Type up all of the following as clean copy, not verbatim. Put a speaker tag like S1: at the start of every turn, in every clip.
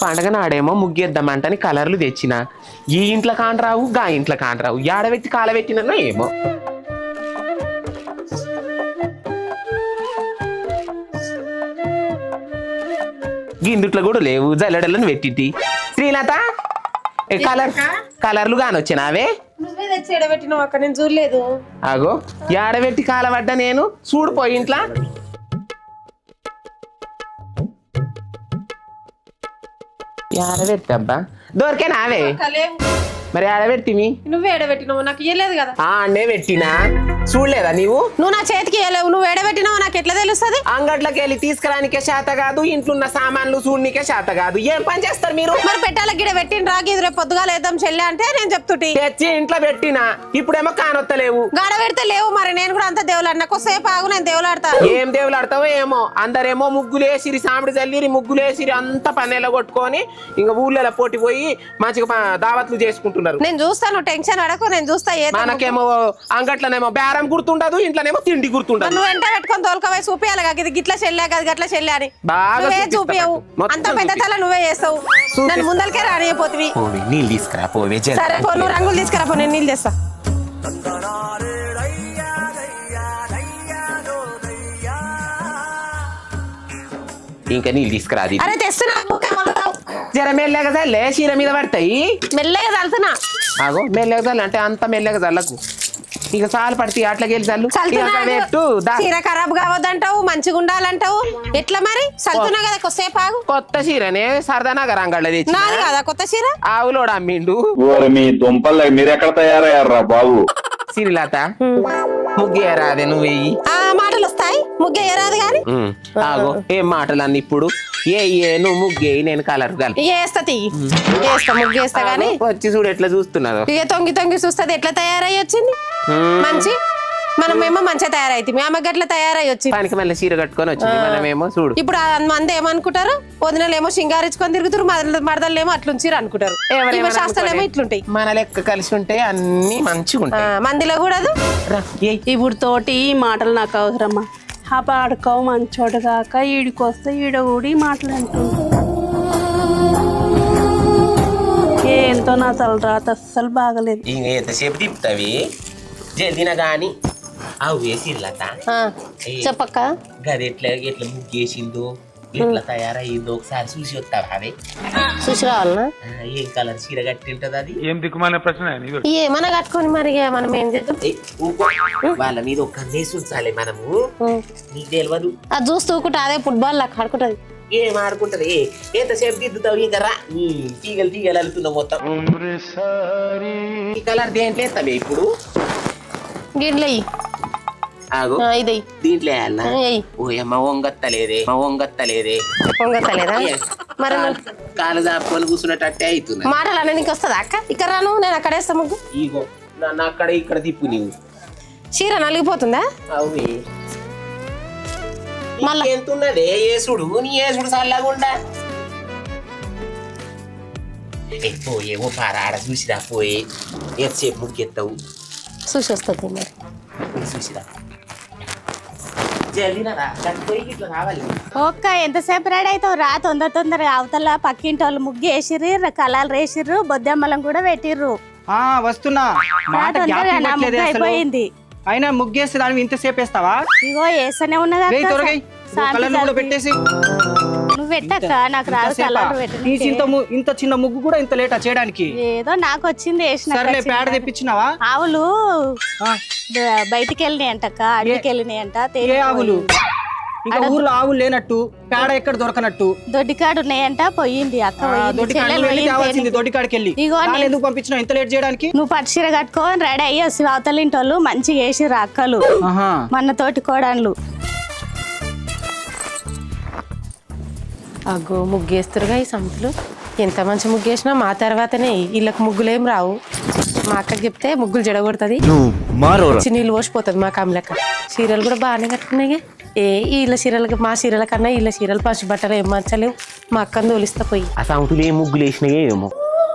S1: పండగ నాడేమో ముగ్గేద్దామంటని కలర్లు తెచ్చిన ఈ ఇంట్లో కానరావు గా ఇంట్లో కానరావు ఏడబెట్టి కాలబెట్టినో ఏమో. గిందుట్లో కూడా లేవు జల్లెడలను పెట్టింటి. శ్రీలత కలర్లు కానొచ్చినావే
S2: నువ్వే తెచ్చి ఎడబెట్టినావు అక్కడ, నేను చూడలేదు.
S1: అగో ఏడబెట్టి కాలబడ్డా నేను చూడిపోయి ఇంట్లో. ఏడబెట్టబ్బా దొరికేనావే మరి ఏడబెట్టివి
S2: నువ్వే ఎడబెట్టినావు, నాకు ఇయ్యలేదు కదా.
S1: అన్నే పెట్టినా చూడలేదా నీవు?
S2: నువ్వు నా చేతికి ఇయ్యలేవు, నువ్వు ఎడబెట్టినావు నాకు ఎట్లా తెలుస్తుంది?
S1: అంగట్లోకి వెళ్ళి తీసుకురానికే శాత కాదు, ఇంట్లో ఉన్న సామాన్లు చూడనికే శాత కాదు. ఏం పని చేస్తారు మీరు?
S2: మరి పెట్టాల గిడ పెట్టిన రాగి రేపు పొద్దుగా లేద్దాం చెల్లె అంటే నేను చెప్తుంటి.
S1: తెచ్చి ఇంట్లో పెట్టినా ఇప్పుడేమో కానొత్తలేవు.
S2: గాడ పెడితే లేవు మరి, నేను కూడా అంత దేవులాడినా. కొద్దిసేపు ఆగు, నేను దేవులాడతా.
S1: ఏం దేవులాడతావో ఏమో. అందరేమో ముగ్గులేసిరి, సామిడి చల్లిరి, ముగ్గులేసిరి, అంతా పన్నెల కొట్టుకొని ఇంకా ఊళ్ళో పోటీ పోయి మంచిగా దావత్లు చేసుకుంటున్నారు.
S2: నేను చూస్తాను, టెన్షన్ అడకు, నేను చూస్తా.
S1: మనకేమో అంగట్లనేమో బేరం గుర్తుండదు, ఇంట్లోనేమో తిండి గుర్తుండదు.
S2: నువ్వు వెంట పెట్టుకొని తోలుకపోయి చూపియాలి కదా, ఇది గిట్ల చెల్లె కదా గట్ల చెల్లె అని.
S1: బాగా
S2: చూపియవు, అంత పెద్ద తల నువ్వే చేస్తావు. నన్ను ముందరికే రానియపోతుంది.
S1: నీళ్ళు తీసుకురా పోవే.
S2: సరే పో, నువ్వు రంగులు తీసుకురా పో, నేను నీళ్ళు తెస్తా.
S1: ఇంకా నీళ్ళు తీసుకురా.
S2: అరే తెస్తున్నా,
S1: జర మెల్లగా చల్లే, చీర మీద పడతాయి.
S2: మెల్లగా చల్లుతున్నా.
S1: ఆగో మెల్లగా చల్లు అంటే అంత మెల్లగా చల్లకు. ఇక చాలు పడితే అట్లకెళ్ళి చల్లు.
S2: చీర ఖరాబ్ కావద్దంటావు, మంచిగా ఉండాలంటావు. ఎట్లా మరి చల్లుతున్నా కదా, కొద్దిసేపు ఆగు.
S1: కొత్త చీరనే సరదానగర్ అంగళ్ళ తెచ్చి.
S2: నాది కదా కొత్త చీర,
S1: ఆవులోడు అమ్మిండు.
S3: మీ దుంపల్ మీరెక్కడ తయారయ్యారా బాబు?
S1: సిరిలత ముగ్గేరాదే నువ్వు వెయ్యి.
S2: ఆ మాటలు వస్తాయి, ముగ్గేయరాదు గాని.
S1: ఆగో ఏం మాటలు అన్ని ఇప్పుడు. ఏ నువ్వు ముగ్గేయి, నేను కలర్ కలిపి
S2: వేస్తా. వేస్తా, ముగ్గేస్తా గానీ
S1: వచ్చి చూడు ఎట్లా చూస్తున్నారు.
S2: ఇక తొంగి తొంగి చూస్తుంది ఎట్లా తయారయ్యి వచ్చింది. మంచి మనమేమో మంచిగా తయారైతే ఆమె గట్ల తయారై వచ్చింది.
S1: పనికి మళ్ళీ చీర కట్టుకొని వచ్చింది, మనమేమో చూడు. ఇప్పుడు
S2: మంది ఏమనుకుంటారు, వదినలేమో సింగారించుకొని తిరుగుతారు, మరదలేమో అట్లుంచిరు అనుకుంటారు. శాస్త్రాలేమో ఇట్లుంటాయి.
S1: మన లెక్క కలిసి ఉంటే అన్ని మంచిగా ఉంటాయి.
S2: మందిలో కూడా
S4: ఇప్పుడు తోటి మాటలు నాకు అవసరమ్మా. ఆ పాడుకోవు మంచోడు కాక ఈడికొస్తే ఈడ ఊడి మాట్లాడుతుంది. ఏంతో నా తలరాత అస్సలు బాగలేదు.
S1: ఎంతసేపు తిప్పుతావి జల్దిన గాని. అవు వేసిర్లత
S2: చెప్పక్క,
S1: గది ఎట్లా ఎట్లా ముగ్గేసిందో ఎట్లా తయారయ్యిందో ఒకసారి చూసి వస్తావా? అవే
S2: చూసి రావాలనా?
S1: ఏం కలర్ చీర కట్టి ఉంటది అది?
S5: ఏం దిక్కుమాలిన ప్రశ్న
S2: ఏమన్నా కట్టుకొని మరి మనం ఏం చేద్దాం?
S1: వాళ్ళ మీద ఒక కన్నేసి ఉంచాలి మనము. నీకు తెలియదు
S2: అది చూస్తూ ఊకుంటా, అదే ఫుట్బాల్ లాగా ఆడుకుంటది.
S1: ఏం ఆడుకుంటది? ఎంతసేపు దిద్దుతావు? ఇంకా రా తీగలు తీగలు అలుతున్నావు మొత్తం. ఈ కలర్ దేంట్లో వేస్తావే ఇప్పుడు?
S2: గిడ్లే
S1: ఆగు,
S2: ఇది
S1: దీంట్లో వేయాలనా? ఓ అమ్మ వంగత్తలేదే, వంగత్తలేదే.
S2: పొంగతలేదా? మరి
S1: కాలు దాపుకొని కూర్చున్నట్టే అవుతుంది.
S2: మాటలు అన్న నీకు వస్తుందా అక్క? ఇక్కడ రాను, నేను అక్కడ వేస్తా ముగ్గు.
S1: ఇగో నన్ను అక్కడ ఇక్కడ తిప్పు. నీవు
S2: చీర నలిగిపోతుందా?
S1: అవి మళ్ళీ ఎంతున్నదే ఏసుడు, నీ ఏసుడు చల్లగుండా. పోయేవో పార ఆడ చూసిరా, పోయి ఎంతసేపు ముగ్గెత్తావు
S2: చూసి వస్తుంది. మరి
S1: చూసిరా జల్దినరా పోయి ఇట్లా కావాలి.
S4: ఒక్క ఎంతసేపు రెడీ అవుతావు రా, తొందరగా. అవతల పక్కింటి వాళ్ళు ముగ్గు వేసిర్రు, కలర్లు వేసిర్రు, బొద్దెమ్మలం కూడా పెట్టిర్రు.
S6: వస్తున్నా.
S4: అయిపోయింది.
S6: అయినా ముగ్గేస్తే దాని ఇంతసేపు వేస్తావా?
S4: ఇగో వేస్తూనే ఉన్నదా
S6: పెట్టేసి.
S4: నువ్వు పెట్టక్క, నాకు రాదు కలర్.
S6: ఇంత చిన్న ముగ్గు కూడా ఇంత లేటా చేయడానికి?
S4: ఏదో నాకు వచ్చింది వేసిన.
S6: సర్లే పేడ తెప్పించినావా?
S4: ఆవులు బయటికి వెళ్ళినాయి అంటక్క, అడిగికి వెళ్ళినాయి అంట.
S6: ఏ ఆవులు? ఇంకా ఊర్లో ఆవులు లేనట్టు, పేడ ఎక్కడ దొరకనట్టు.
S4: దొడ్డికాడు ఉన్నాయంట, పోయింది అక్క.
S6: దొడ్డికాడికి వెళ్ళి ఎందుకు పంపించినావు ఇంత లేట్ చేయడానికి?
S4: నువ్వు పట్టు చీర కట్టుకొని రెడీ అయ్యి వస్తే అవతలింటి వాళ్ళు మంచిగా వేసిర్రు అక్కలు, మన తోటి కోడన్లు.
S2: అగ్గో ముగ్గేస్తురుగా ఈ సంతులు. ఎంత మంచి ముగ్గేసినా మా తర్వాతనే వీళ్ళకి ముగ్గులేం రావు. మా అక్కకి చెప్తే ముగ్గులు జడగొడుతుంది, నీళ్ళు పోసిపోతుంది మా కమలక్క. చీరలు కూడా బాగానే కట్టుకున్నాయి. వీళ్ళ చీరలకి మా చీరల కన్నా వీళ్ళ చీరలు పసి బట్టలు ఏం మంచలేవు. మా అక్కని తోలిస్తా పోయి.
S1: ఆ సంతులు ఏ ముగ్గులు వేసినాయో ఏమో,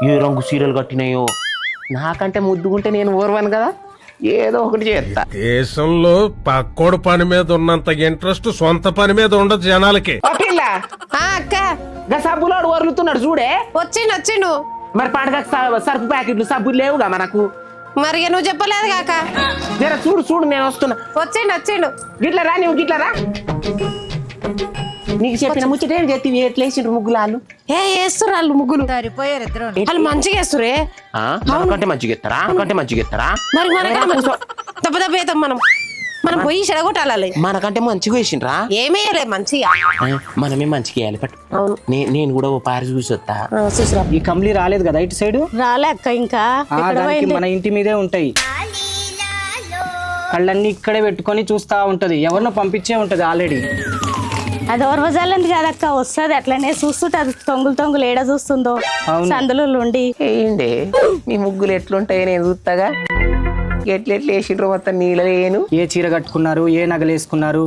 S1: ఏ రంగు చీరలు కట్టినాయో. నాకంటే ముద్దుకుంటే నేను ఓర్వను కదా, ఏదో ఒకటి చేస్తా.
S7: దేశంలో పక్కోడు పని మీద ఉన్నంత ఇంట్రెస్ట్ సొంత పని మీద ఉండదు జనాలకి.
S1: పిల్ల
S2: అక్క
S1: గా సబ్బులోడు వరులుతున్నాడు చూడే.
S2: వచ్చిండు
S1: మరి పండగ సరుకు ప్యాకెట్లు సబ్బులు లేవుగా మనకు.
S2: మరి ఇక నువ్వు చెప్పలేదు కాక.
S1: జర చూడు నేను వస్తున్నా.
S2: వచ్చిండు
S1: గిట్ల రా నువ్వు గిట్ల రా. నీకు చెప్పిన ముచ్చట ఏం చేతి ఎట్లా వేసిండ్రు ముగ్గులు వాళ్ళు.
S2: వేస్తున్నారు వాళ్ళు ముగ్గులు.
S5: సరిపోయారు ఇద్దరు.
S2: వాళ్ళు మంచిగా వేస్తురే.
S1: మనకంటే మంచిగా ఎత్తారా
S2: మరి మనకన్నా దెబ్బ వేద్దాం మనం పోయి చెడగొట్టాలి.
S1: మనకంటే మంచిగా వేసిండ్రా.
S2: ఏమేయలే మంచిగా.
S1: మనమే మంచిగా వేయాలి పట్టు.
S2: అవును
S1: నేను కూడా ఓ పారి చూసి వస్తా.
S2: చూసిరా
S6: ఈ కంప్లీ రాలేదు కదా ఇటు సైడ్.
S4: రాలే అక్క ఇంకా
S6: దానికి మన ఇంటి మీదే ఉంటాయి. కళ్ళన్నీ ఇక్కడే పెట్టుకొని చూస్తా ఉంటది. ఎవరినో పంపించే ఉంటది ఆల్రెడీ.
S4: అది ఓర్వజాలంది కదక్క, వస్తుంది అట్లనే చూస్తుంటది. తొంగులు ఏడ చూస్తుందో సందులో ఉండి.
S1: ఏంటి మీ ముగ్గులు ఎట్లుంటాయో నేను చూస్తాగా. ఎట్లా వేసిండ్రు మొత్తం నీళ్ళ లేను.
S6: ఏ చీర కట్టుకున్నారు, ఏ నగలు వేసుకున్నారు,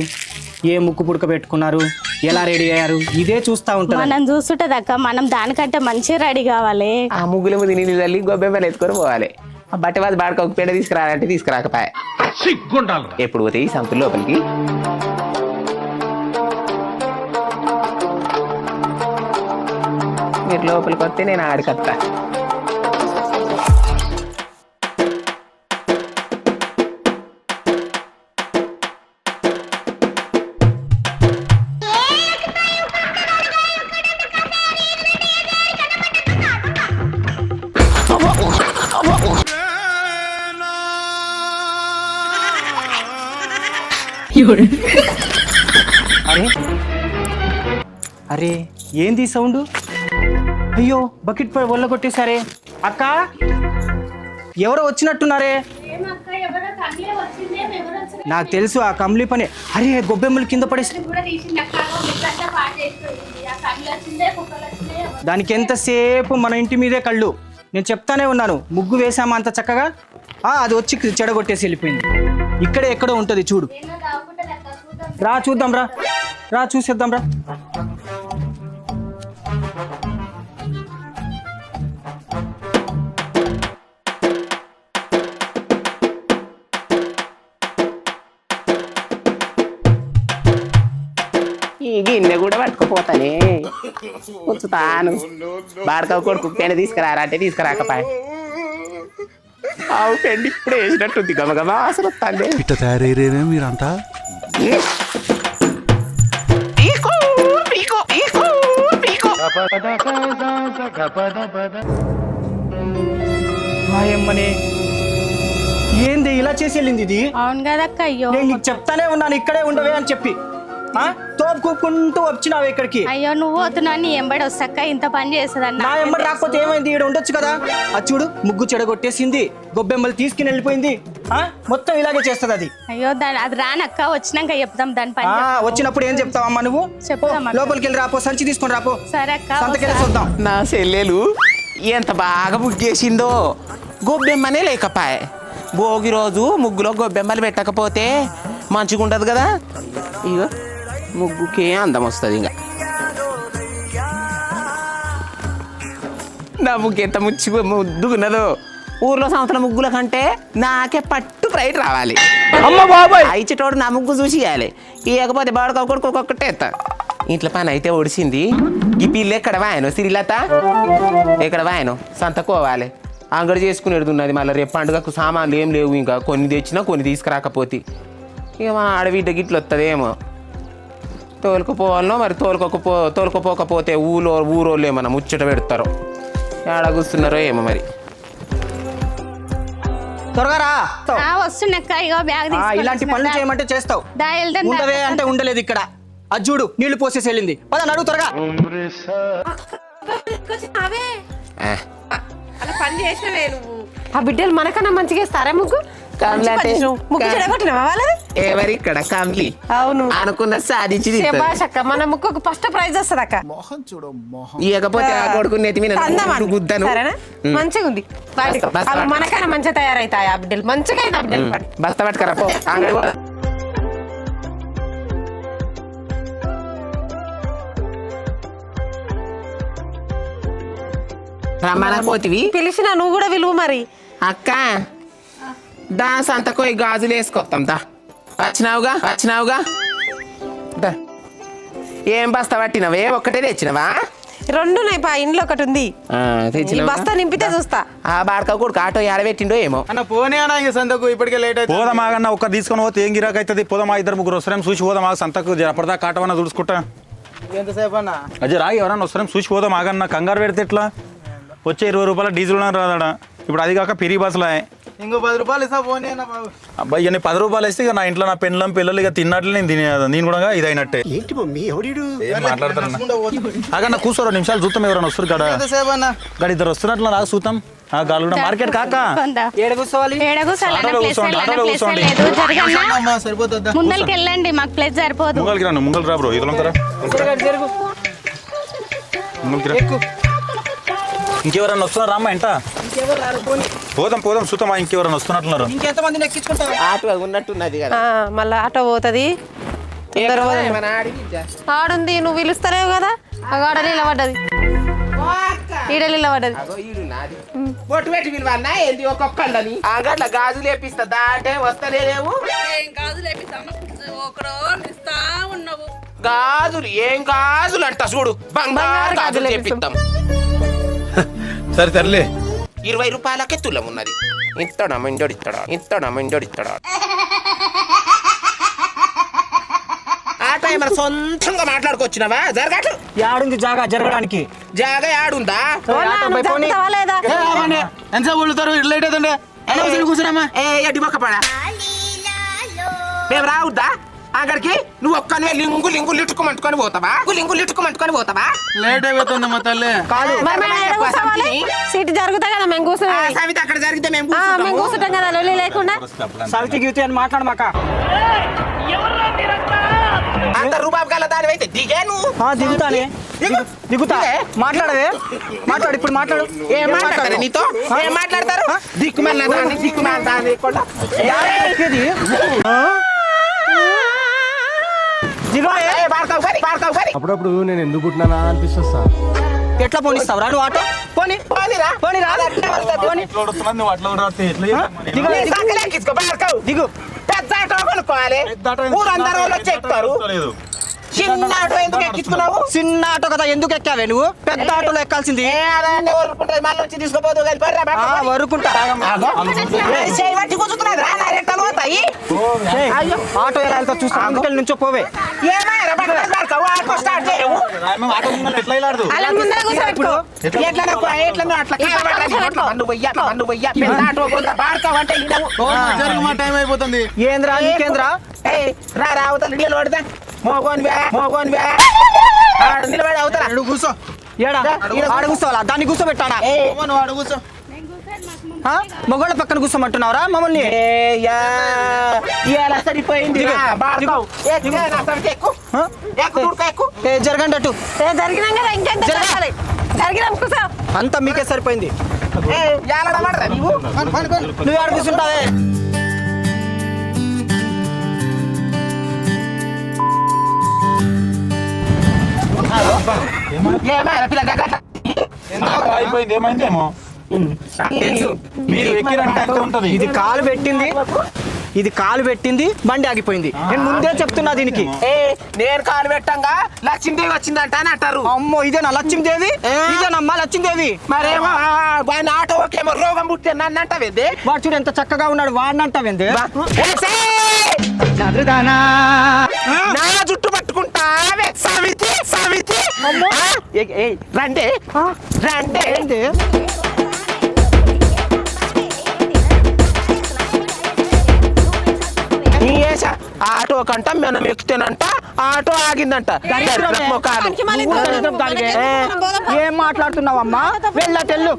S6: ఏ ముక్కు పుడక పెట్టుకున్నారు, ఎలా రెడీ అయ్యారు, ఇదే చూస్తా ఉంటారు.
S4: మనం చూస్తుంటది అక్క, మనం దానికంటే మంచిగా రెడీ కావాలి.
S1: ఆ ముగ్గుల మీద నీళ్ళు చల్లి గొబ్బెమ్మలు ఎత్తుకొని పోవాలి. ఆ బట్టవాది బాడక ఒక పేడ తీసుకురాలంటే తీసుకురాకపాయ. ఎప్పుడు పోతాయి సంతుల లోపలికి. మీరు లోపలికి వస్తే నేను ఆడికత్తా.
S6: అరే అరే ఏంది సౌండ్? అయ్యో బకెట్ వల్ల కొట్టేశారే. అక్క ఎవరో వచ్చినట్టున్నారే. నాకు తెలుసు ఆ కంప్లీ పని. అరే గొబ్బెమ్మలు కింద పడేసి దానికి ఎంతసేపు మన ఇంటి మీదే కళ్ళు. నేను చెప్తానే ఉన్నాను, ముగ్గు వేసామా అంత చక్కగా. అది వచ్చి చెడగొట్టేసి వెళ్ళిపోయింది. ఇక్కడే ఎక్కడో ఉంటుంది చూడు. రా చూద్దాం రా చూసేద్దాం రా.
S1: ఈ గిన్నె కూడా పట్టుకుపోతానే ఉంచుతాను. బాడక కొడుకు పెండ తీసుకురారంటే తీసుకురాకపాయ. ఆవు పెండి ఇప్పుడు వేసినట్టుంది. గమగమా అసలు వస్తాండి.
S7: ఇట్ట తయారయ్యేనే మీరంతా.
S6: మాయమ్మనే ఏంది ఇలా చేసి వెళ్ళింది ఇది?
S4: అవును కదక్క. అయ్యో
S6: నేను నీకు చెప్తానే ఉన్నాను ఇక్కడే ఉండవే అని చెప్పి. తోపుకుంటూ వచ్చినావు ఇక్కడికి.
S4: అయ్యో నువ్వు వద్దునా, నీ ఎంబడి వస్తాక ఇంత పని చేస్తుంది.
S6: నా ఎంబడి రాకపోతే ఏమైంది? ఇక్కడ ఉండొచ్చు కదా. అది చూడు ముగ్గు చెడగొట్టేసింది, గొబ్బెమ్మలు తీసుకుని వెళ్ళిపోయింది. మొత్తం ఇలాగే చేస్తుంది అది.
S4: అయ్యో అది రానక్క, వచ్చినాక చెప్తాం దాని పని.
S6: వచ్చినప్పుడు ఏం చెప్తావమ్మా నువ్వు?
S4: చెప్తాం.
S6: లోపలికి వెళ్ళి రాపో, సంచి తీసుకొని రాపో.
S4: సరే అక్క,
S6: సంతకెళ్ళి చూద్దాం.
S1: నా చెల్లెలు ఎంత బాగా ముగ్గేసిందో. గొబ్బెమ్మనే లేకపాయ. భోగి రోజు ముగ్గులో గొబ్బెమ్మలు పెట్టకపోతే మంచిగా ఉండదు కదా. ఇగో ముగ్గుకే అందం వస్తుంది. ఇంకా నా ముగ్గు ఎంత ముద్దుగున్నదో. ఊర్లో సంవత్సరం ముగ్గుల కంటే నాకే పట్టు ప్రైట్ రావాలి. అయిచేటోడు నా ముగ్గు చూసి ఇవ్వాలి. ఇవ్వకపోతే బాడుక కొడుకొక్కటే ఎత్తా. ఇంట్లో పని అయితే ఒడిసింది. ఈ పిల్ల ఎక్కడ వాయను సిరిలత ఎక్కడ వాయను సంతకోవాలి. అంగడి చేసుకునేది ఉన్నది. మళ్ళీ రేపు పండుగకు సామాన్లు ఏం లేవు. ఇంకా కొన్ని తెచ్చినా కొన్ని తీసుకురాకపోతే ఇక మా ఆడబిడ్డ గిట్లు వస్తుందేమో. తోలుకుపోవాలనో మరి తోలుకపోకపోతే ఊరోళ్ళు ఏమన్నా ముచ్చట పెడతారో ఏడ కూర్చున్నారో ఏమో మరి.
S6: త్వరగా రా.
S4: వస్తున్నక్క. ఇగో బ్యాగ్
S6: ఇలాంటి పనులు చేయమంటే చేస్తావు, ఉండవే అంటే ఉండలేదు. ఇక్కడ అది చూడు నీళ్లు పోసేసి వెళ్ళింది. పద నడువు త్వరగా.
S2: పని చేసినవే నువ్వు. ఆ బిడ్డలు మనకన్నా మంచిగా ఇస్తారా ముగ్గు? ముగ్గు చెడగొట్టినవా వాళ్ళది?
S1: ఎవరి ఇక్కడ కంప్లీ.
S2: అవును
S1: అనుకున్న సాధించి
S2: అక్క. మన ముగ్గుకు ఫస్ట్ ప్రైజ్ వస్తుంది అక్క.
S1: ఇవ్వకపోతే ఆ కొడుకు నెత్తి మీద గుద్దను.
S2: మంచిగా ఉంది. మనకన్నా మంచిగా తయారైతాయి ఆ బిడ్డలు. మంచిగా అయితే ఆ బిడ్డలు
S1: బస్తా పట్టుకరా పో. రమ్మన పోతివి.
S2: పిలిచిన నువ్వు కూడా విలువ మరి.
S1: అక్క దా సంతకోయి గాజులు వేసుకొస్తాం. దా వచ్చినావుగా దా. ఏం బస్తా పట్టినవే? ఒక్కటే తెచ్చినవా?
S2: రెండు ఉన్నాయి పా, ఇంట్లో ఒకటి ఉంది. ఈ బస్తా నింపితే చూస్తా.
S1: ఆ బాడక కొడుకు ఆటో ఏడబెట్టిండో ఏమో.
S6: అన్న పోనీ అన్న ఇంక సంతకు ఇప్పటికే లేట్ అయితే
S5: పోదామాగన్న ఒక్క తీసుకొని పోతే ఏం గిరాక్ అవుతుంది. పోదామా, ఇద్దరు ముగ్గురు వస్తారేం చూసి పోదామా సంతకు. అప్పటిదా కాటవన్నా చూసుకుంటా.
S6: ఎంతసేపు అన్న?
S5: అజయ్ రాగి ఎవరన్నా వస్తారేం చూసి పోదాం. ఆగన్న కంగారు పెడితే ఎట్లా? వచ్చే 20 రూపాయల డీజిల్ రాదాడా ఇప్పుడు. అది కాక పెరిగి బస్సులా
S6: ఇంకో 10 రూపాయలు ఇస్తా పోనీ అన్న బాబు.
S5: అబ్బాయి ఇక 10 రూపాయలు ఇస్తే ఇక నా ఇంట్లో నా పెళ్ళం పిల్లలు ఇక తిన్నట్లు నేను నేను కూడా ఇది అయినట్టే. మాట్లాడతాను ఆగన్న కూర్చో 2 నిమిషాలు చూస్తాం. ఎవరైనా వస్తారు కదా
S6: ఎంతసేపు అన్న?
S5: గడ ఇద్దరు వస్తున్నట్లు రాగా చూద్దాం. గాలు కూడా మార్కెట్ కాక
S6: ఏడ కూర్చోవాలి? అమ్మ సరిపోతుందా?
S7: ముందరికి వెళ్ళండి, మాకు ప్లేస్ సరిపోదు.
S5: ముంగల్కి రాను, ముంగల్ రా బ్రో. ఇదిలో
S6: జరుగు.
S5: ఇంకెవరన్నా వస్తున్నారా అమ్మ ఇంట?
S6: ఇంకెవరు రారు పోనీ.
S5: పోదాం పోదాం చూద్దామా. ఇంకెవరన్నా వస్తున్నట్లున్నారు.
S6: ఇంకెంతమందిని ఎక్కించుకుంటావా?
S1: ఆటో ఉన్నట్టున్నది కదా.
S2: మళ్ళీ ఆటో పోతుంది.
S1: మన ఆడికి
S2: ఆడుంది, నువ్వు పిలుస్తలేవు కదా. ఆడ నిలబడ్డది, ఈడ నిలబడ్డది.
S1: బొట్టు పెట్టి విలువన్నా ఏంది ఒక్కొక్కళ్ళని గట్ల గాజులు వేపిస్తా దాటే వస్తలేదేమో. గాజులు ఏం గాజులు అంట చూడు, బంగారు గాజులు చేపిస్తాం.
S5: సరే తరలే.
S1: 20 రూపాయలకే తులం ఉన్నది. ఇస్తాడా మెండోడు ఇస్తాడా, ఇస్తాడా మెండోడు ఇస్తాడా. ఆటో ఏమైనా సొంతంగా మాట్లాడుకొచ్చినావా? జరగట్లు
S6: యాడుంది జాగా జరగడానికి?
S1: జాగా యాడుందా?
S2: లేదా
S6: ఎంత కొడుతారు? ఇట్లా లేట్ అవుతుండే కూర్చున్నామా?
S1: ఏ ఎడ్డి మొక్క పడా మేము రావుద్దా అక్కడికి? నువ్వు ఒక్కనే లింగు లింగులు ఇట్టుకోమంటుకొని పోతావా? లింగులు ఇట్టుకోమంటుకొని పోతావా?
S6: లేట్ అయిపోతుంది మా తల్లి.
S2: సీట్ జరుగుతా కదా మేము కూర్చున్నాం.
S1: సవిత అక్కడ జరిగితే మేము
S2: మేము కూర్చుంటాం కదా లొల్లి లేకుండా.
S6: సవితి గీతి అని మాట్లాడమాక.
S1: అంత రూపాయి గల దాని అయితే దిగే నువ్వు.
S6: దిగుతానే, దిగుతా. మాట్లాడవే, మాట్లాడు ఇప్పుడు మాట్లాడు.
S1: ఏం మాట్లాడతారు నీతో? ఏం మాట్లాడతారు? దిక్కుమల్ల దాన్ని దిక్కుమల్ల దాన్ని
S8: అప్పుడప్పుడు నేను ఎందుకు పుట్టినా అనిపిస్తుంది సార్.
S6: ఎట్లా పోనిస్తావు రా నువ్వు ఆటో? పోనీ
S1: పోనీరా,
S6: పోనీ రా. దిగు.
S1: పెద్ద ఆటో కొనుక్కోవాలి. ఊరందరూ వాళ్ళు వచ్చి ఎక్కుతారు. చిన్న ఆటో ఎందుకు ఎక్కించుకున్నావు?
S6: చిన్న ఆటో కదా, ఎందుకు ఎక్కావే నువ్వు? పెద్ద ఆటోలో ఎక్కాల్సింది.
S1: మళ్ళీ వచ్చి తీసుకోపోదు
S6: వరుకుంటా. ఆటో ఎలా వెళ్తా చూస్తా. అందుకెళ్ళి నుంచో పోవే.
S1: ఆటో స్టార్ట్ చేయవు.
S6: టైం అయిపోతుంది. ఏంద్రా ఇంకేంద్రా?
S1: రా అవుతాను నిలబడతా. మోగోని నిలబడి అవుతారా?
S6: కూర్చో. ఏడా ఆడ కూర్చోవాలా? దాన్ని కూర్చోబెట్టాడా? ఆడ కూర్చో. మగోళ్ళ పక్కన కూర్చోమంటున్నావురా మమ్మల్ని?
S1: సరిపోయింది.
S6: జరగండి అటు.
S2: జరిగినాం కదా, ఇంకెంత జరగాలి? జరిగినాం కూర్చో.
S6: అంతా మీకే సరిపోయింది. నువ్వు ఆడ కూర్చుంటావే?
S5: అయిపోయింది. ఏమైందేమో మీరు ఎక్కిరంటే అంతే ఉంటది.
S6: ఇది కాలు పెట్టింది, ఇది కాలు పెట్టింది, బండి ఆగిపోయింది. నేను ముందే చెప్తున్నా దీనికి.
S1: నేను కాలు పెట్టంగా లక్ష్మీదేవి వచ్చిందంట అని అంటారు.
S6: అమ్మో ఇదేనా లక్ష్మీదేవి? ఇదేనమ్మా లక్ష్మీదేవి.
S1: మరేమో ఆటో ఒకేమో రోగం పుట్టే నన్ను అంటావేంది?
S6: వాడు చూడు ఎంత చక్కగా ఉన్నాడు, వాడిని అంటావేంది?
S1: నా జుట్టు పట్టుకుంటావే సమితి సమితి. రండి రండి. ఆటో కంట మనం ఎక్కుతేనంట ఆటో ఆగిందంట.
S6: ఏం మాట్లాడుతున్నావమ్మా? వెళ్ళటెళ్ళు.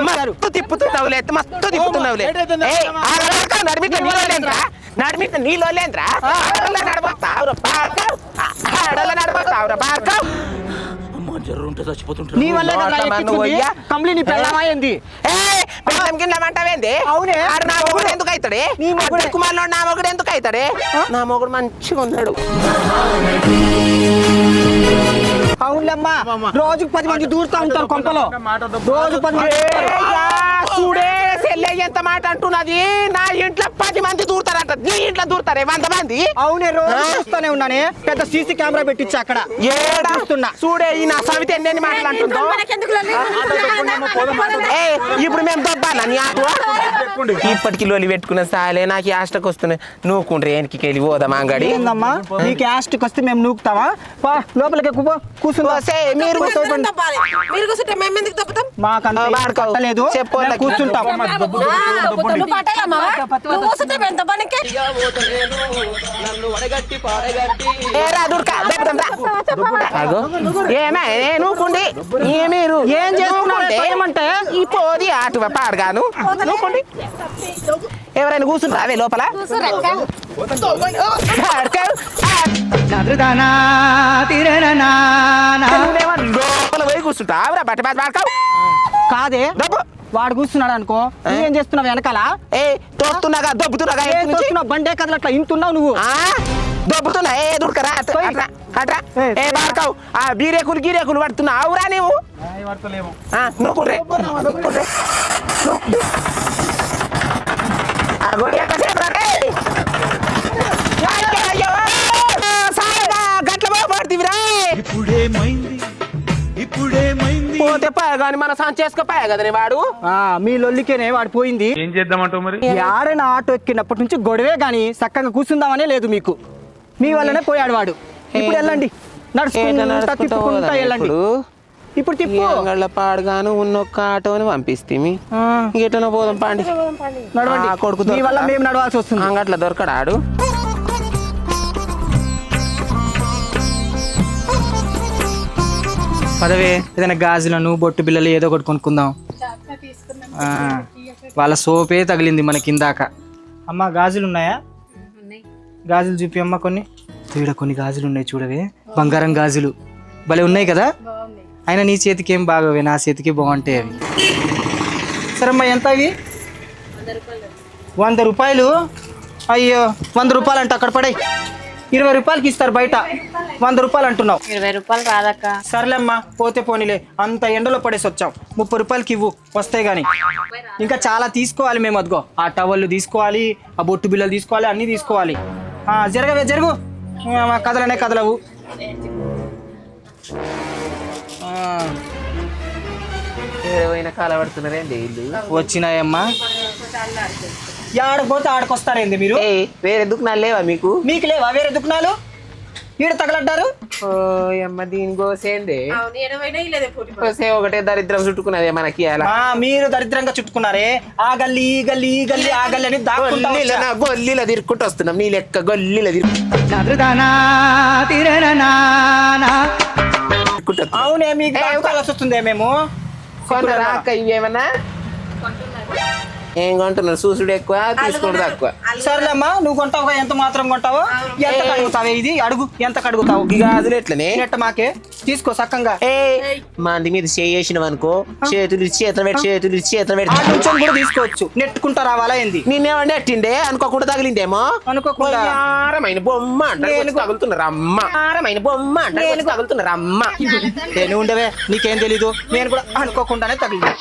S1: మస్తు తిప్పుతున్నావులే, మస్తు తిప్పుతున్నావులే. నడిమిట నీలో లేదురా. నడబోతావురా భార్గవ్, నడబోతావురా భార్గవ్.
S6: నీ వల్ల కంప్లీట్ నీ పెళ్ళమైంది.
S1: గిన్నమంటావేంది?
S6: అవునే.
S1: నా మొగుడు ఎందుకు అవుతాడే? కుమార్లో నా మొగుడు ఎందుకు అవుతాడే? నా మొగుడు మంచిగా ఉన్నాడు.
S6: అవునులేమ్మా, రోజుకు 10 మంది దూరుతా ఉంటారు కొంపలో. రోజు 10 మంది.
S1: చూడే సెల్లె ఎంత మాట అంటున్నది. నా ఇంట్లో 10 మంది దూరుతా దూరుతారట నీ ఇంట్లో దూరుతారే 100 మంది.
S6: అవునే రోజు చూస్తానే ఉన్నానే, పెద్ద సీసీ కెమెరా పెట్టించి అక్కడ
S1: ఏడా చూడే ఈ నా సవిత ఎన్ని మాటలు అంటుందో. ఇప్పుడు మేము దొబ్బాలా నీ ఆటో? ఇప్పటికి లోలి పెట్టుకున్న సాలే నాకు యాస్టకు వస్తున్నాయి. నూకుండ్రే ఎనికి వెళ్ళి పోదాం అంగడి.
S6: ఏందమ్మా నీ క్యాస్ట్కి వస్తే మేము నూకుతావా? లోపలికి కూర్చుందా?
S1: మీరు
S6: మాకంటలేదు, కూర్చుంటాం.
S1: మీరు
S6: ఏం చేస్తున్నారంటే
S1: ఈ పోది ఆటు పాడగాను. ఎవరైనా కూర్చుంటారా అదే లోపల? లోపల పోయి కూర్చుంటా బట్ట బాధ పాడకావు
S6: కాదే, వాడు కూర్చున్నాడు అనుకో, ఏం చేస్తున్నావు వెనకాల?
S1: తోపుతున్నాగా దొబ్బుతున్నాగా
S6: బండే కదలు అట్లా ఇంటున్నావు నువ్వు.
S1: దొబ్బుతున్నా దూడకరా అట్రా బాడకావు. ఆ బీరేకులు గీరేకులు పడుతున్నా అవురా నీవు? నూకుండ్రే పోతే పాయ కానీ మన చేసుకపోయా కదనే వాడు.
S6: మీ లొల్లికేనే వాడు పోయింది.
S5: ఏం చేద్దామంటావు మరి?
S6: ఆడైనా ఆటో ఎక్కినప్పటి నుంచి గొడవే గాని చక్కగా కూర్చుందామనే లేదు మీకు. మీ వల్లనే పోయాడు వాడు. ఇప్పుడు వెళ్ళండి, నడుచుకుంటా తిప్పుకుంటా వెళ్ళండి. ఇప్పుడు తిప్పు
S1: పాడుగాను ఉన్నొక్క ఆటోని పంపిస్తే ఎటనో పోదాం పాండి.
S6: నడవండి,
S1: కొడుకు
S6: మీ వల్ల మేము నడవాల్సి వస్తుంది.
S1: అంగట్ల దొరకడాడు.
S6: పదవే, ఏదైనా గాజులను బొట్టు బిల్లలు ఏదో ఒకటి కొనుక్కుందాం. వాళ్ళ సోపే తగిలింది మన కిందాక. అమ్మ గాజులు ఉన్నాయా? గాజులు చూపి అమ్మ కొన్ని. ఈడ కొన్ని గాజులు ఉన్నాయి చూడవే, బంగారం గాజులు భలే ఉన్నాయి కదా. అయినా నీ చేతికి ఏం బాగోవే, నా చేతికి బాగుంటాయి అవి. సరేమ్మా, ఎంత అవి? 100 రూపాయలు. అయ్యో 100 రూపాయలు అంటే అక్కడ పడే 20 రూపాయలకి ఇస్తారు బయట. 100 రూపాయలు అంటున్నావు.
S7: 20 రూపాయలు రాదక్క.
S6: సర్లేమ్మా, పోతే పోనీలే, అంత ఎండలో పడేసి వచ్చాం. 30 రూపాయలకి ఇవ్వు, వస్తాయి కానీ. ఇంకా చాలా తీసుకోవాలి మేము. అదిగో ఆ టవళ్ళు తీసుకోవాలి, ఆ బొట్టు బిల్లలు తీసుకోవాలి, అన్నీ తీసుకోవాలి. జరగవే జరుగు, కదలనే కదలవు.
S1: కాలబడుతున్నారేంటి ఇల్లు
S6: వచ్చినాయమ్మా. ఆడకపోతే ఆడకొస్తారేంది మీరు?
S1: వేరే దుకాణాలు లేవా మీకు?
S6: మీకు లేవా వేరే దుకాణాలు? ఈడ తగలడ్డారు.
S1: అమ్మ దీని కోసేంది ఒకటే దరిద్రం చుట్టుకున్నదే మనకి. అలా
S6: మీరు దరిద్రంగా చుట్టుకున్నారే. ఆ గల్లి ఈ గల్లి ఈ గల్లి ఆ గల్లి అని
S1: గొల్లీలో తిరుక్కుంటూ వస్తున్నాం. నీ లెక్క గొల్లీలో
S6: అవునే, మీకు వస్తుంది. మేము
S1: రాక ఇవేమన్నా ఏం కొంటున్నారు? చూసుడు ఎక్కువ, తీసుకుంటు తక్కువ.
S6: సర్లేమ్మా, నువ్వు కొంటావు, ఎంత మాత్రం కొంటావు? ఎంత కడుగుతావే ఇది? అడుగు, ఎంత కడుగుతావు?
S1: గాజులు ఎట్లనే
S6: మాకే తీసుకో సక్కంగా.
S1: మంది మీద చేసినవి అనుకో, చేతులు చేతులు పెట్టి
S6: కూడా తీసుకోవచ్చు. నెట్టుకుంటా రావాలా ఏంది?
S1: నిన్నేమన్నా నెట్టిండే అనుకోకుండా తగిలిందేమో.
S6: అనుకోకుండా
S1: బొమ్మ అంటే తగులుతున్నారు అమ్మ. బొమ్మ అంటే తగులుతున్నారు అమ్మ.
S6: నేను ఉండవే, నీకేం తెలీదు. నేను కూడా అనుకోకుండానే తగిలింది.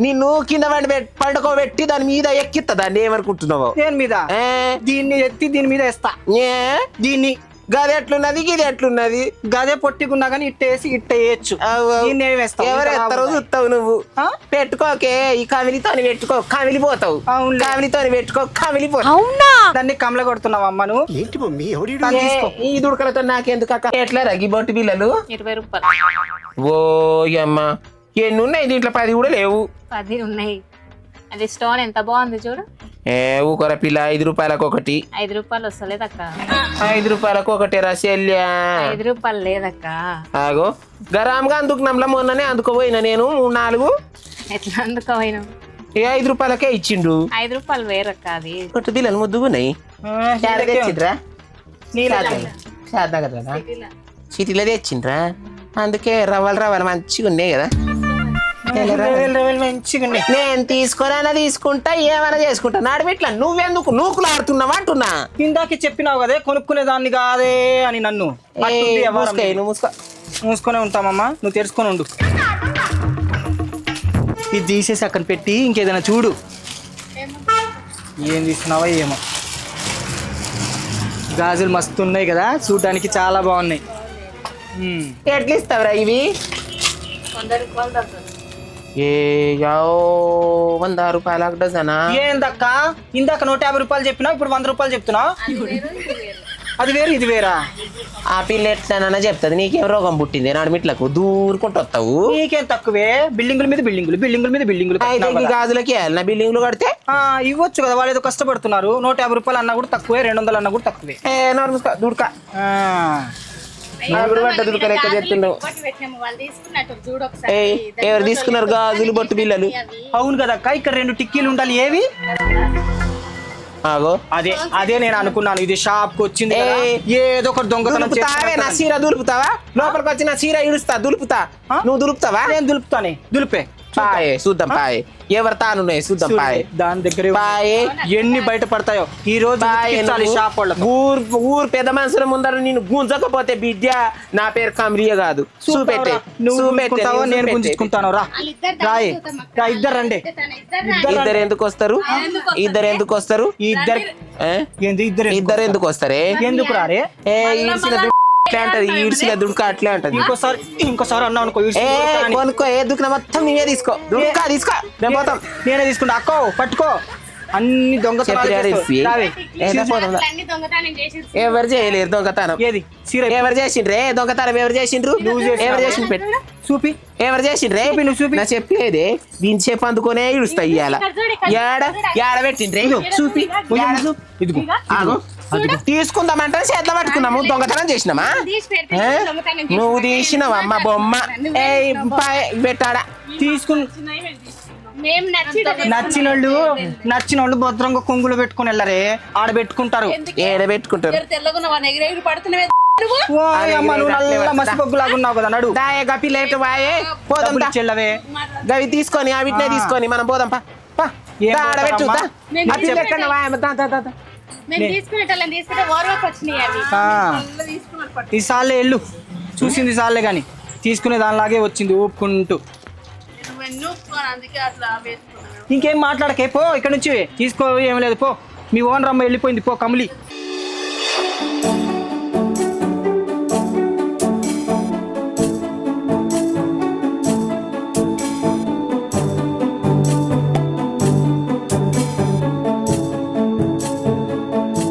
S1: నిన్ను కింద పండుకోబెట్టి దాని మీద ఎక్కిస్తా. దాన్ని ఏమనుకుంటున్నావు?
S6: దేని మీద? దీన్ని ఎత్తి దీని మీద వేస్తా. దీన్ని
S1: గది ఎట్లున్నది, గిది ఎట్లున్నది?
S6: గదే పొట్టికున్నా గానీ ఇట్టేసి ఇట్టేయచ్చు.
S1: ఎవరెత్తారో చూస్తావు నువ్వు. పెట్టుకోకే, ఈ కమిలితో పెట్టుకో, కమిలిపోతావు. కమిలితో పెట్టుకో, కమిలిపోతావు.
S6: దాన్ని కమల కొడుతున్నావు అమ్మ నువ్వు.
S1: ఈ దుడకలతో నాకెందుకు అక్క? ఎట్లా రగి బొట్టు బిల్లలు
S7: 20 రూపాయలు.
S1: ఓ అమ్మ, ఎన్ని ఉన్నాయి దీంట్లో? 10 కూడా లేవు.
S7: 10 ఉన్నాయి. అది స్టోన్ ఎంత బాగుంది చూడు.
S1: ఊకొర పిల్ల 5 రూపాయలకు ఒకటి.
S7: 5 రూపాయలు వస్తలేదక్క.
S1: 5 రూపాయలకు ఒకటి రసెల్యా.
S7: 5 రూపాయలు లేదక్క.
S1: ఆగో గరామ్గా అందుకున్నాంలా మొన్ననే అందుకోపోయినా నేను 3-4.
S7: ఎట్లా అందుకోపోయినావు?
S1: 5 రూపాయలకే ఇచ్చిండు.
S7: 5 రూపాయలు వేరక్క. అది
S1: కొట్టు బిల్లలు ముద్దుగున్నాయి. తెచ్చిండ్రా? సిటీలో తెచ్చిండ్రా, అందుకే రవ్వలు మంచిగా ఉన్నాయి కదా.
S6: మంచిగా
S1: నేను తీసుకోనైనా తీసుకుంటా, ఏమైనా చేసుకుంటా. నడిమిట్లా నువ్వెందుకు నూకులు ఆడుతున్నావా అంటున్నా.
S6: ఇందాక చెప్పినావు కదే కొనుక్కునే దాన్ని కాదే అని. నన్ను మూసుకొనే ఉంటామమ్మా, నువ్వు తెరుచుకొని ఉండు. ఇది తీసేసి అక్కడ పెట్టి ఇంకేదైనా చూడు. ఏం తీసుకున్నావో ఏమో. గాజులు మస్తు ఉన్నాయి కదా, చూడడానికి చాలా బాగున్నాయి.
S1: ఎట్లా ఇస్తావురా ఇవి?
S7: 100 రూపాయలు తగ్గుతుంది.
S1: ఏ 100 రూపాయలకు డజనా?
S6: ఏందక్క, ఇందాక 150 రూపాయలు చెప్పినా, ఇప్పుడు 100 రూపాయలు చెప్తున్నా. అది వేరు ఇది వేరా?
S1: ఆ పిల్ల ఎట్లనన్నా చెప్తుంది. నీకేం రోగం పుట్టింది? నడుమిట్లకు దూరుకుంటూ వస్తావు.
S6: నీకేం తక్కువే, బిల్డింగుల మీద బిల్డింగులు, బిల్డింగుల మీద బిల్డింగులు.
S1: అయితే ఈ గాజులకి నా బిల్డింగ్లు కడితే
S6: ఇవ్వచ్చు కదా, వాళ్ళు ఏదో కష్టపడుతున్నారు. 150 రూపాయలు అన్నా కూడా తక్కువే, 200 అన్నా కూడా తక్కువే.
S1: దుడ్క లెక్క చెప్తున్నావు. ఎవరు తీసుకున్నారు గాజులు బొట్టు బిల్లలు?
S6: అవును కదక్క, ఇక్కడ 2 టిక్కీలు ఉండాలి. ఏవి?
S1: ఆగో
S6: అదే నేను అనుకున్నాను. ఇది షాప్ కు వచ్చింది కదా, ఏదో ఒకటి దొంగతనం
S1: దులుపుతావే నా చీర దులుపుతావా? లోపలికి వచ్చి నా చీర ఇడుస్తా దులుపుతా. నువ్వు దులుపుతావా?
S6: నేను దులుపుతానే. దులిపే
S1: పాయే చూద్దాం. పాయే ఎవరు తానున్నాయి చూద్దాం. పాయే
S6: దాని దగ్గర
S1: పాయే
S6: ఎన్ని బయట పడతాయో ఈ రోజు. షాప్ వాళ్ళకి
S1: ఊరు పెద్ద మనుషుల ముందర నేను గుంజకపోతే బిడ్డ నా పేరు కమ్రియ కాదు. చూపెట్టే
S6: నువ్వు నేను గుంజుకుంటాను. రా రాయే రా, ఇద్దరు రండి.
S1: ఇద్దరు ఎందుకు వస్తారు? ఇద్దరు ఎందుకు వస్తారు? ఇద్దరు ఎందుకు వస్తారే?
S6: ఎందుకు రారే?
S1: ఈడ్చిన దుడ్క అట్లే ఉంటది.
S6: ఇంకోసారి అన్నా అనుకో,
S1: కొనుక్కో. ఏ దుఃఖన మొత్తం నీవే తీసుకో. దుడ్క తీసుకో, మేము పోతాం.
S6: నేనే తీసుకుంటా. అక్కో పట్టుకో, అన్ని దొంగతనాలు.
S1: ఎవరు చేయలేరు దొంగతనం.
S6: ఏది సీర
S1: ఎవరు చేసిండ్రే దొంగతనం? ఎవరు చేసిండ్రు? ఎవరు చేసిండ్రు? పెట్టు
S6: చూపి.
S1: ఎవరు చేసిండ్రే?
S6: నువ్వు చూపి.
S1: నా చెప్పలేదే, దీని చెప్పు అందుకునే ఇడుస్తాయి. ఇవాళ ఏడ పెట్టిండ్రే? చూపి.
S6: ఇదిగో
S1: ఆగు. తీసుకుందామంటే చేతిలో పట్టుకున్నాము. దొంగతనం చేసినామా? నువ్వు తీసినావు అమ్మ బొమ్మ. పెట్టాడా?
S6: తీసుకుని నచ్చినోళ్ళు భద్రంగా కొంగులు పెట్టుకుని వెళ్ళరే, ఆడ పెట్టుకుంటారు.
S1: ఏడ పెట్టుకుంటారు?
S6: మసిపొగ్గులాగా ఉన్నావు కదా, నడు.
S1: పోదాం
S6: చెల్లవే,
S1: గవి తీసుకొని వీటినే తీసుకొని మనం పోదాం. పెట్టు.
S6: ఈ సార్లే వెళ్ళు, చూసింది సార్లే గాని తీసుకునే దానిలాగే వచ్చింది ఊపుకుంటూ. ఇంకేం మాట్లాడకే, పో ఇక్కడ నుంచి. తీసుకో, ఏం లేదు, పో. మీ ఓనర్ అమ్మ వెళ్ళిపోయింది, పో కమలి.